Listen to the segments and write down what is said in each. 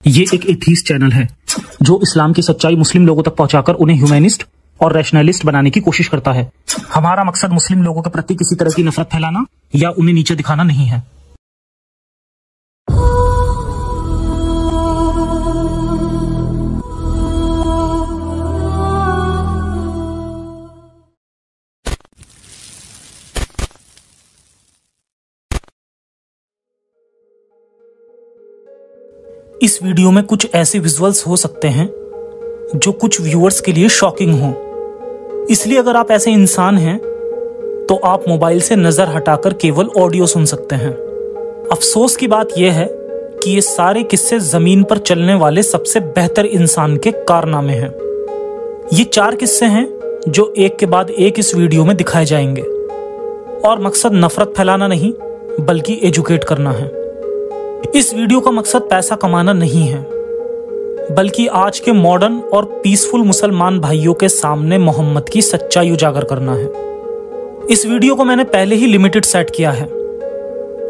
ये एक atheist channel है जो इस्लाम की सच्चाई मुस्लिम लोगों तक पहुंचाकर उन्हें ह्यूमैनिस्ट और रैशनलिस्ट बनाने की कोशिश करता है। हमारा मकसद मुस्लिम लोगों के प्रति किसी तरह की नफरत फैलाना या उन्हें नीचे दिखाना नहीं है। इस वीडियो में कुछ ऐसे विजुअल्स हो सकते हैं जो कुछ व्यूअर्स के लिए शॉकिंग हो, इसलिए अगर आप ऐसे इंसान हैं तो आप मोबाइल से नजर हटाकर केवल ऑडियो सुन सकते हैं। अफसोस की बात यह है कि ये सारे किस्से जमीन पर चलने वाले सबसे बेहतर इंसान के कारनामे हैं। ये 4 किस्से हैं जो एक के बाद एक इस वीडियो में दिखाए जाएंगे और मकसद नफरत फैलाना नहीं बल्कि एजुकेट करना है। इस वीडियो का मकसद पैसा कमाना नहीं है बल्कि आज के मॉडर्न और पीसफुल मुसलमान भाइयों के सामने मोहम्मद की सच्चाई उजागर करना है। इस वीडियो को मैंने पहले ही लिमिटेड सेट किया है।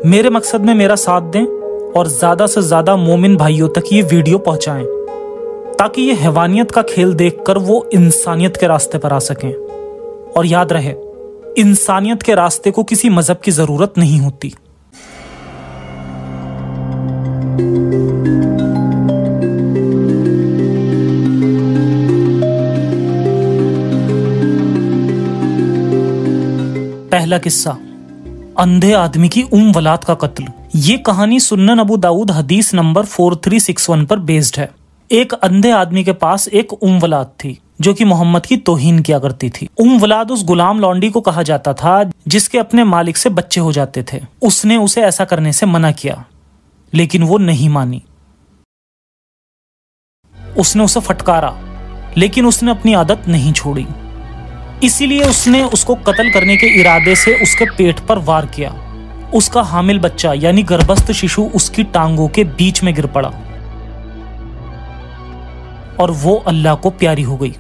मेरे मकसद में मेरा साथ दें और ज्यादा से ज्यादा मोमिन भाइयों तक ये वीडियो पहुंचाएं ताकि ये हैवानियत का खेल देखकर वो इंसानियत के रास्ते पर आ सकें। और याद रहे, इंसानियत के रास्ते को किसी मजहब की जरूरत नहीं होती। पहला किस्सा, अंधे आदमी की वलाद का कत्ल। ये कहानी सुन्नन अबू दाऊद हदीस नंबर 4361 पर बेस्ड है। एक अंधे आदमी के पास एक वलाद थी जो कि मोहम्मद की तौहीन किया करती थी। वलाद उस गुलाम लौंडी को कहा जाता था जिसके अपने मालिक से बच्चे हो जाते थे। उसने उसे ऐसा करने से मना किया लेकिन वो नहीं मानी। उसने उसे फटकारा लेकिन उसने अपनी आदत नहीं छोड़ी। इसीलिए उसने उसको कत्ल करने के इरादे से उसके पेट पर वार किया। उसका हामिल बच्चा यानी गर्भस्थ शिशु उसकी टांगों के बीच में गिर पड़ा और वो अल्लाह को प्यारी हो गई।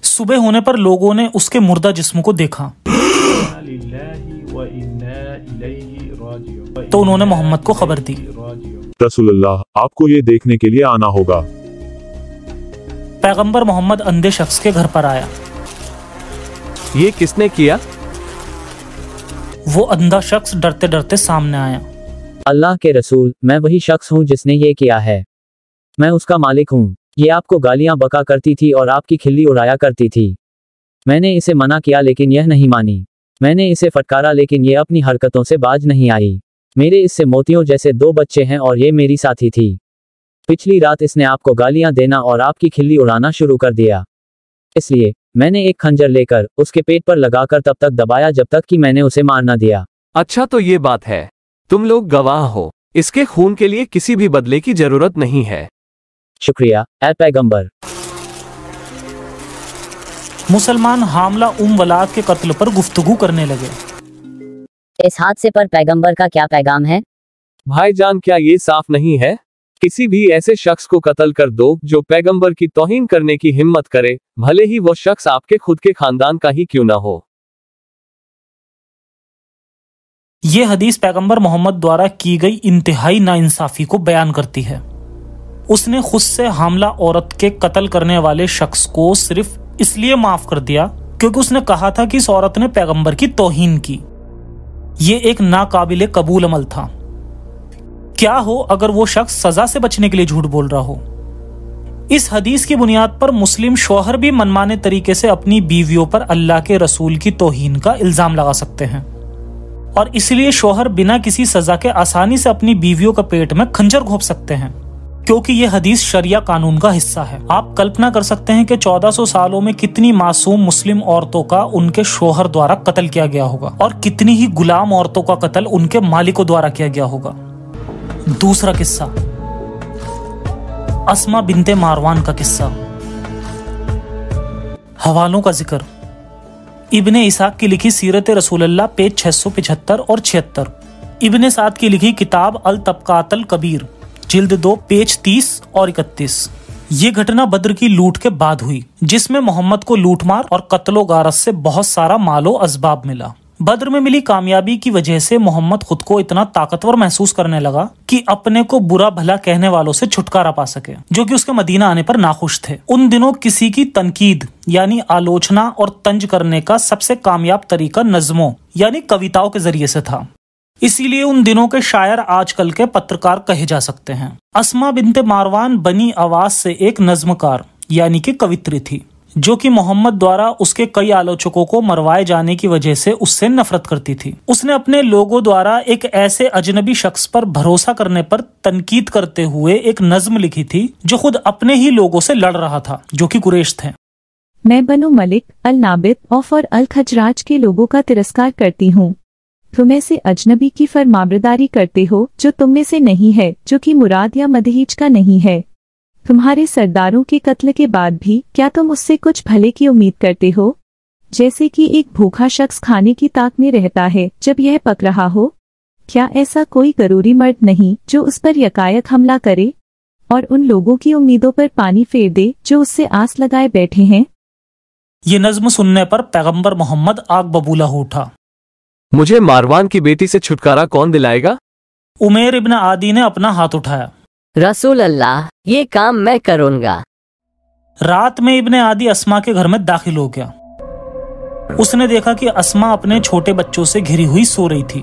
सुबह होने पर लोगों ने उसके मुर्दा जिस्म को देखा तो उन्होंने मोहम्मद को खबर दी। रसूलुल्लाह, आपको ये देखने के लिए आना होगा। पैगंबर मोहम्मद अंधे शख्स के घर पर आया। ये किसने किया? वो अंधा शख्स डरते डरते सामने आया। अल्लाह के रसूल, मैं वही शख्स हूँ जिसने ये किया है। मैं उसका मालिक हूँ। ये आपको गालियां बका करती थी और आपकी खिल्ली उड़ाया करती थी। मैंने इसे मना किया लेकिन यह नहीं मानी। मैंने इसे फटकारा लेकिन ये अपनी हरकतों से बाज नहीं आई। मेरे इससे मोतियों जैसे 2 बच्चे हैं और ये मेरी साथी थी। पिछली रात इसने आपको गालियां देना और आपकी खिल्ली उड़ाना शुरू कर दिया। इसलिए मैंने एक खंजर लेकर उसके पेट पर लगाकर तब तक दबाया जब तक कि मैंने उसे मार न दिया। अच्छा, तो ये बात है। तुम लोग गवाह हो। इसके खून के लिए किसी भी बदले की जरूरत नहीं है। शुक्रिया ए पैगंबर। मुसलमान हामला वलाद के कत्ल पर गुफ्तगू करने लगे। इस हादसे पर पैगंबर का क्या पैगाम है? भाईजान, क्या ये साफ नहीं है? किसी भी ऐसे शख्स को कत्ल कर दो जो पैगंबर की तौहीन करने की हिम्मत करे, भले ही वो शख्स आपके खुद के खानदान का ही क्यों ना हो। ये हदीस पैगंबर मोहम्मद द्वारा की गई इंतहाई नाइंसाफी को बयान करती है। उसने खुद से हामला औरत के कत्ल करने वाले शख्स को सिर्फ इसलिए माफ कर दिया क्योंकि उसने कहा था कि इस औरत ने पैगंबर की तौहीन की। ये एक नाकाबिले कबूल अमल था। क्या हो अगर वो शख्स सजा से बचने के लिए झूठ बोल रहा हो। इस हदीस की बुनियाद पर मुस्लिम शौहर भी मनमाने तरीके से अपनी बीवियों पर अल्लाह के रसूल की तौहीन का इल्जाम लगा सकते हैं और इसलिए शौहर बिना किसी सजा के आसानी से अपनी बीवियों के पेट में खंजर घोंप सकते हैं क्योंकि यह हदीस शरिया कानून का हिस्सा है। आप कल्पना कर सकते हैं कि 1400 सालों में कितनी मासूम मुस्लिम औरतों का उनके शौहर द्वारा कत्ल किया गया होगा और कितनी ही गुलाम औरतों का कत्ल उनके मालिकों द्वारा किया गया होगा। दूसरा किस्सा, अस्मा बिनते मारवान का किस्सा। हवालों का जिक्र, इब्ने इसाक की लिखी सीरत रसूलुल्लाह पेज 675 और 76, इब्ने साद की लिखी किताब अल तबकातल कबीर जिल्द 2 पेज 30 और 31। ये घटना बद्र की लूट के बाद हुई जिसमें मोहम्मद को लूटमार और कत्लो गारत से बहुत सारा मालो अजबाब मिला। बद्र में मिली कामयाबी की वजह से मोहम्मद खुद को इतना ताकतवर महसूस करने लगा कि अपने को बुरा भला कहने वालों से छुटकारा पा सके, जो कि उसके मदीना आने पर नाखुश थे। उन दिनों किसी की तनकीद यानी आलोचना और तंज करने का सबसे कामयाब तरीका नज़्मों यानी कविताओं के जरिए से था। इसीलिए उन दिनों के शायर आजकल के पत्रकार कहे जा सकते हैं। अस्मा बिन्ते मारवान बनी आवाज से एक नज्मकार यानी कि कवित्री थी, जो कि मोहम्मद द्वारा उसके कई आलोचकों को मरवाए जाने की वजह से उससे नफरत करती थी। उसने अपने लोगों द्वारा एक ऐसे अजनबी शख्स पर भरोसा करने पर तनकीद करते हुए एक नज्म लिखी थी, जो खुद अपने ही लोगों से लड़ रहा था, जो कि कुरैश थे। मैं बनु मलिक, अल नाबित, औफ और अल खजराज के लोगों का तिरस्कार करती हूँ। तुम ऐसे अजनबी की फरमाबरदारी करते हो जो तुम में से नहीं है, जो कि मुराद या मदहीज का नहीं है। तुम्हारे सरदारों के कत्ल के बाद भी क्या तुम उससे कुछ भले की उम्मीद करते हो? जैसे कि एक भूखा शख्स खाने की ताक में रहता है जब यह पक रहा हो। क्या ऐसा कोई गरूरी मर्द नहीं जो उस पर यकायक हमला करे और उन लोगों की उम्मीदों पर पानी फेर दे जो उससे आस लगाए बैठे हैं? ये नज्म सुनने पर पैगंबर मोहम्मद आग बबूला हो उठा। मुझे मारवान की बेटी से छुटकारा कौन दिलाएगा? उमैर इब्न आदी ने अपना हाथ उठाया। रसूल अल्लाह, ये काम मैं करूँगा। रात में इब्ने आदी अस्मा के घर में दाखिल हो गया। उसने देखा कि अस्मा अपने छोटे बच्चों से घिरी हुई सो रही थी।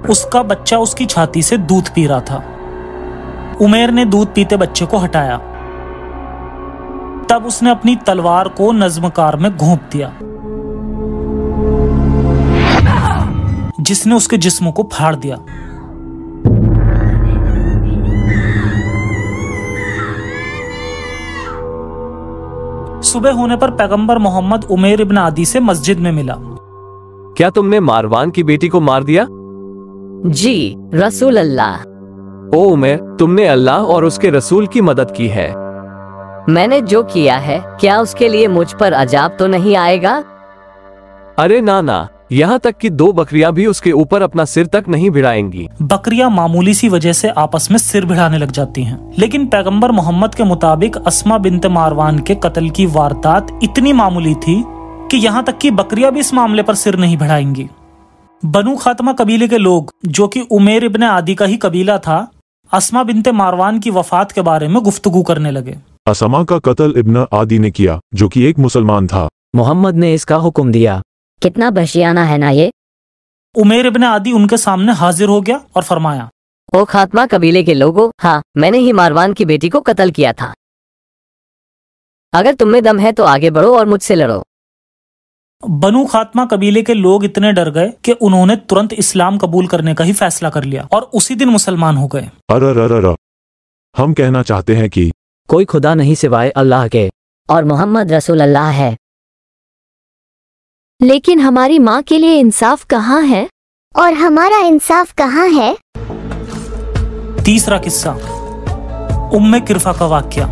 उसका बच्चा उसकी छाती से दूध पी रहा था। उमैर ने दूध पीते बच्चे को हटाया। तब उसने अपनी तलवार को नज्मकार में घोंप दिया, जिसने उसके जिस्म को फाड़ दिया। सुबह होने पर पैगंबर मोहम्मद उमैर इब्न आदी से मस्जिद में मिला। क्या तुमने मारवान की बेटी को मार दिया? जी रसूल अल्लाह। ओ उमैर, तुमने अल्लाह और उसके रसूल की मदद की है। मैंने जो किया है, क्या उसके लिए मुझ पर अजाब तो नहीं आएगा? अरे ना ना, यहाँ तक कि 2 बकरियां भी उसके ऊपर अपना सिर तक नहीं भिड़ाएंगी। बकरियां मामूली सी वजह से आपस में सिर भिड़ाने लग जाती हैं, लेकिन पैगंबर मोहम्मद के मुताबिक अस्मा बिन्ते मारवान के कत्ल की वारदात इतनी मामूली थी कि यहाँ तक कि बकरियां भी इस मामले पर सिर नहीं भिड़ाएंगी। बनु खातमा कबीले के लोग, जो कि उमैर इब्न आदी का ही कबीला था, अस्मा बिन्ते मारवान की वफात के बारे में गुफ्तगू करने लगे। अस्मा का कत्ल इब्न आदी ने किया, जो कि एक मुसलमान था। मोहम्मद ने इसका हुक्म दिया। कितना बशियाना है ना ये। उमैर इब्न आदी उनके सामने हाजिर हो गया और फरमाया, ओ खातमा कबीले के लोगों, हाँ, मैंने ही मारवान की बेटी को कत्ल किया था। अगर तुम में दम है तो आगे बढ़ो और मुझसे लड़ो। बनु खातमा कबीले के लोग इतने डर गए कि उन्होंने तुरंत इस्लाम कबूल करने का ही फैसला कर लिया और उसी दिन मुसलमान हो गए। अरे हम कहना चाहते हैं कि कोई खुदा नहीं सिवाय अल्लाह के, और मोहम्मद रसूल अल्लाह है। लेकिन हमारी माँ के लिए इंसाफ कहाँ है? और हमारा इंसाफ कहाँ है? तीसरा किस्सा, उम्मे किरफा का वाकया।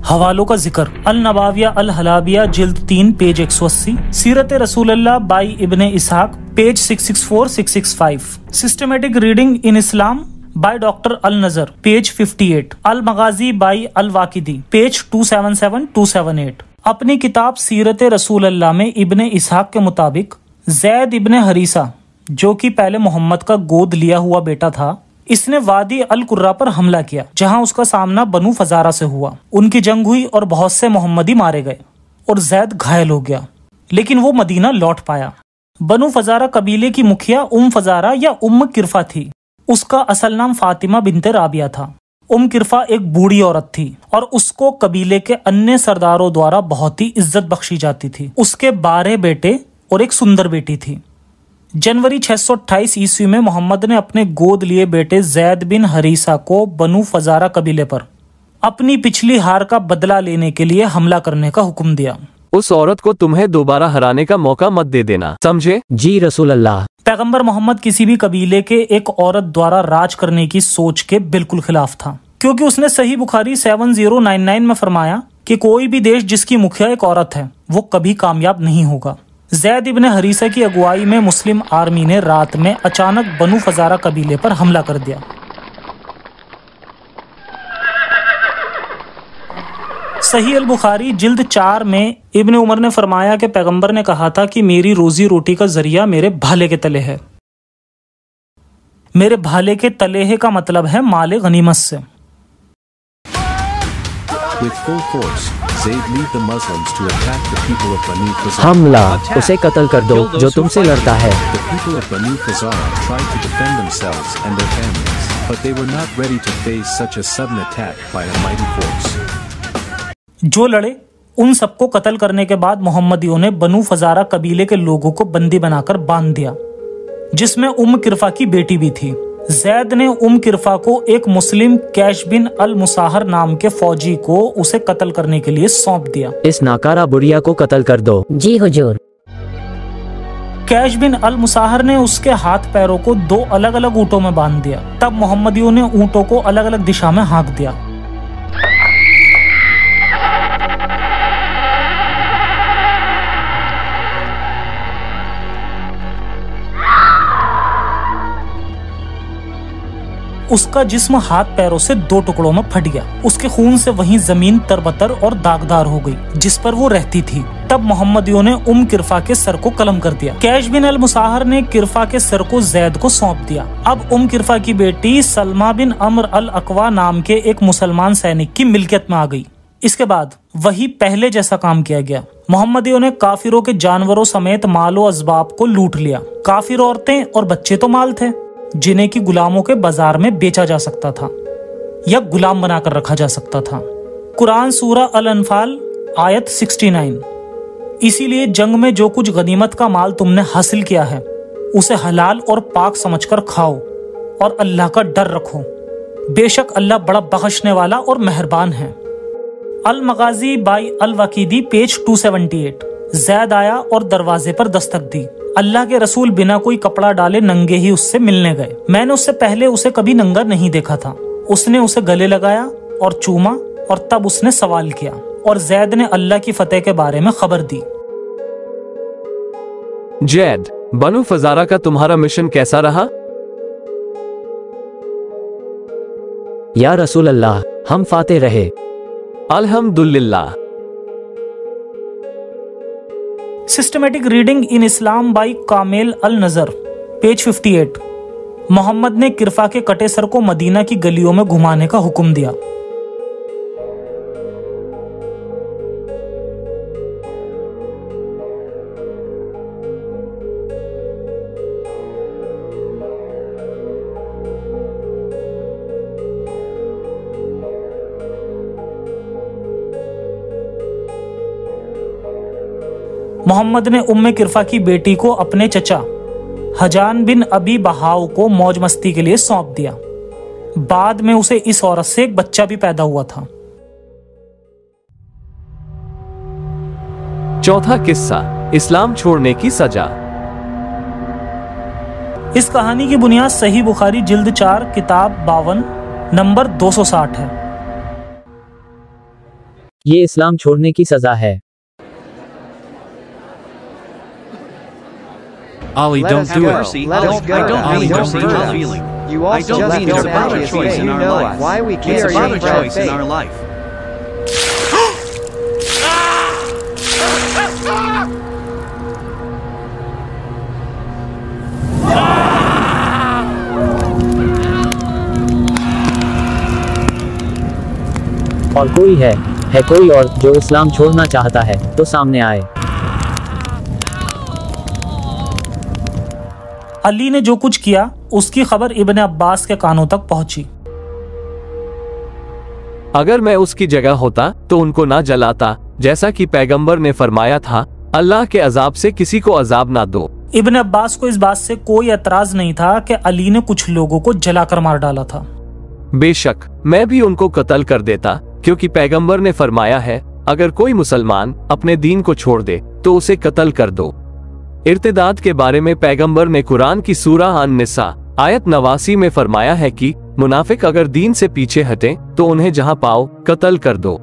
हवालों का जिक्र, अल नबाविया अल हलाबिया जिल्द 3 page 180, Sirat Rasulullah by Ibn Ishaq page 664-665, systematic reading in Islam by doctor Al Najjar page 58, Al Maghazi by Al Waqidi page 277-278। अपनी किताब सीरत रसूलुल्लाह में इब्ने इसहाक के मुताबिक जैद इब्ने हरीसा, जो कि पहले मोहम्मद का गोद लिया हुआ बेटा था, इसने वादी अल कुर्रा पर हमला किया, जहां उसका सामना बनु फजारा से हुआ। उनकी जंग हुई और बहुत से मोहम्मदी मारे गए और जैद घायल हो गया, लेकिन वो मदीना लौट पाया। बनु फजारा कबीले की मुखिया फजारा या किरफा थी। उसका असल नाम फातिमा बिन्ते राबिया था। किरफा एक बूढ़ी औरत थी और उसको कबीले के अन्य सरदारों द्वारा बहुत ही इज्जत बख्शी जाती थी। उसके 12 बेटे और एक सुंदर बेटी थी। जनवरी 628 ईस्वी में मोहम्मद ने अपने गोद लिए बेटे जैद बिन हरीसा को बनु फजारा कबीले पर अपनी पिछली हार का बदला लेने के लिए हमला करने का हुक्म दिया। उस औरत को तुम्हें दोबारा हराने का मौका मत दे देना, समझे? जी रसूल अल्लाह। पैगंबर मोहम्मद किसी भी कबीले के एक औरत द्वारा राज करने की सोच के बिल्कुल खिलाफ था, क्योंकि उसने सही बुखारी 7099 में फरमाया कि कोई भी देश जिसकी मुखिया एक औरत है वो कभी कामयाब नहीं होगा। जैद इब्ने हरीसा की अगुवाई में मुस्लिम आर्मी ने रात में अचानक बनु फजारा कबीले पर हमला कर दिया। सही अल बुखारी जिल्द 4 में इब्ने उमर ने फरमाया कि पैगंबर ने कहा था कि मेरी रोजी रोटी का जरिया मेरे भाले के तले है। मेरे भाले के तले है का मतलब है माले गनीमत से। With full force, Zayd lead the Muslims to attack the people of Banu Fazara. हमला, उसे कत्ल कर दो जो तुमसे लड़ता है। The people of Banu Fazara tried to defend themselves and their families, but they were not ready to face such a sudden attack by a mighty force. जो लड़े उन सबको कत्ल करने के बाद मोहम्मदियों ने बनु फजारा कबीले के लोगों को बंदी बनाकर बांध दिया, जिसमें किरफा की बेटी भी थी। जैद ने किरफा को एक मुस्लिम कैश बिन अल मुसाहर नाम के फौजी को उसे कत्ल करने के लिए सौंप दिया। इस नाकारा बुढ़िया को कत्ल कर दो। जी हुजूर। कैश बिन अल मुसाहर ने उसके हाथ पैरों को 2 अलग अलग ऊँटों में बांध दिया। तब मोहम्मदियों ने ऊँटों को अलग अलग दिशा में हाँक दिया। उसका जिस्म हाथ पैरों से 2 टुकड़ों में फट गया। उसके खून से वहीं जमीन तरबतर और दागदार हो गई जिस पर वो रहती थी। तब मोहम्मदियों ने किरफा के सर को कलम कर दिया। कैश बिन अल मुसाहर ने किरफा के सर को जैद को सौंप दिया। अब किरफा की बेटी सलमा बिन अम्र अल अकवा नाम के एक मुसलमान सैनिक की मिल्कियत में आ गई। इसके बाद वही पहले जैसा काम किया गया। मोहम्मदियों ने काफिरों के जानवरों समेत मालो असबाब को लूट लिया। काफिर औरतें और बच्चे तो माल थे जिन्हें की गुलामों के बाजार में बेचा जा सकता था या गुलाम बनाकर रखा जा सकता था। कुरान सूरा अल अनफाल आयत 69। इसीलिए जंग में जो कुछ गनीमत का माल तुमने हासिल किया है उसे हलाल और पाक समझकर खाओ और अल्लाह का डर रखो। बेशक अल्लाह बड़ा बख्शने वाला और मेहरबान है। अल Maghazi by Al वकीदी page 278। Zaid आया और दरवाजे पर दस्तक दी। अल्लाह के रसूल बिना कोई कपड़ा डाले नंगे ही उससे मिलने गए। मैंने उससे पहले उसे कभी नंगा नहीं देखा था। उसने उसे गले लगाया और चूमा और तब उसने सवाल किया और जैद ने अल्लाह की फतेह के बारे में खबर दी। जैद, बनु फजारा का तुम्हारा मिशन कैसा रहा? या रसूल अल्लाह, हम फाते रहे। अल्हम्दुलिल्लाह। Systematic reading in Islam by Kamel Al Najjar page 58। Mohammad ने किरफा के कटे सर को मदीना की गलियों में घुमाने का हुक्म दिया। मोहम्मद ने किरफा की बेटी को अपने चचा हजान बिन अबी बहाव को मौज मस्ती के लिए सौंप दिया। बाद में उसे इस औरत से एक बच्चा भी पैदा हुआ था। चौथा किस्सा, इस्लाम छोड़ने की सजा। इस कहानी की बुनियाद सही बुखारी जिल्द 4 किताब 52 नंबर 260 है। ये इस्लाम छोड़ने की सजा है। Ali, don't do it. Let us go. Ali, don't do that. You also left your boundaries here. You know why we care about choice in our life. और कोई है कोई और जो इस्लाम छोड़ना चाहता है तो सामने आए। अली ने जो कुछ किया उसकी खबर इब्ने अब्बास के कानों तक पहुंची। अगर मैं उसकी जगह होता तो उनको ना जलाता, जैसा कि पैगंबर ने फरमाया था, अल्लाह के अजाब से किसी को अजाब ना दो। इब्ने अब्बास को इस बात से कोई एतराज नहीं था कि अली ने कुछ लोगों को जलाकर मार डाला था। बेशक मैं भी उनको कत्ल कर देता, क्योंकि पैगंबर ने फरमाया है, अगर कोई मुसलमान अपने दीन को छोड़ दे तो उसे कत्ल कर दो। इर्तिदाद के बारे में पैगंबर ने कुरान की सूरा अन-निसा आयत 89 में फरमाया है कि मुनाफिक अगर दीन से पीछे हटे तो उन्हें जहां पाओ कत्ल कर दो।